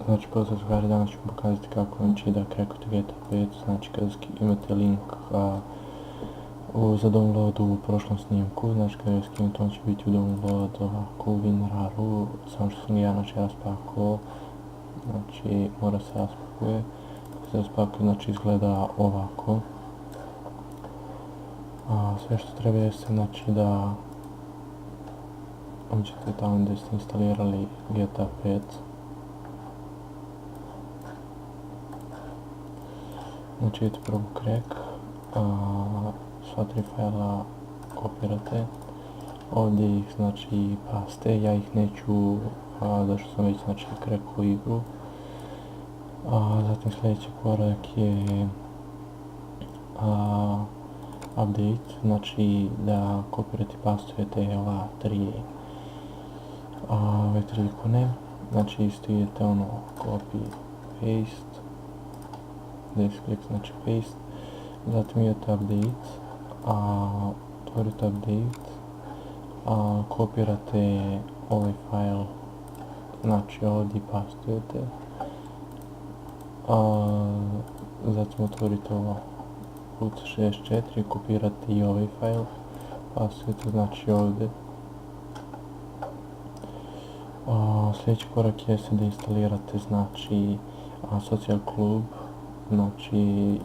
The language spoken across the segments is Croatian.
Znači pozdrav drugari, danas ću pokazati kako da krekujete GTA 5, znači kada imate link za download u prošlom snimku, znači kada ga skinete on će biti u download ovako u WinRAR-u, samo što sam ga ja raspakao, znači mora se raspakuje, kada se raspakuje znači izgleda ovako. Sve što treba jeste znači da uđete tamo gdje ste instalirali GTA 5. Znači idete prvo crack, sva 3 fajla kopirate, ovdje ih znači paste, ja ih neću zašto sam već znači crackao igru. Zatim sljedeći korak je update, znači da kopirate i pastujete ove tri ikone, znači isto idete copy paste, desktop znači paste, zatim idete update, otvorite update, kopirate ovaj file, znači ovdje pastujete, zatim otvorite ovo root 64, kopirate i ovaj file, pastujete znači ovdje. Sljedeći korak je da instalirate znači Social Club, znači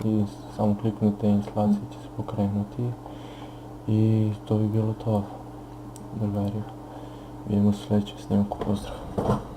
samo kliknute, instalacija će se pokrenuti i to bi bilo to drugari. Vidimo se u sljedećem snimku, pozdrav!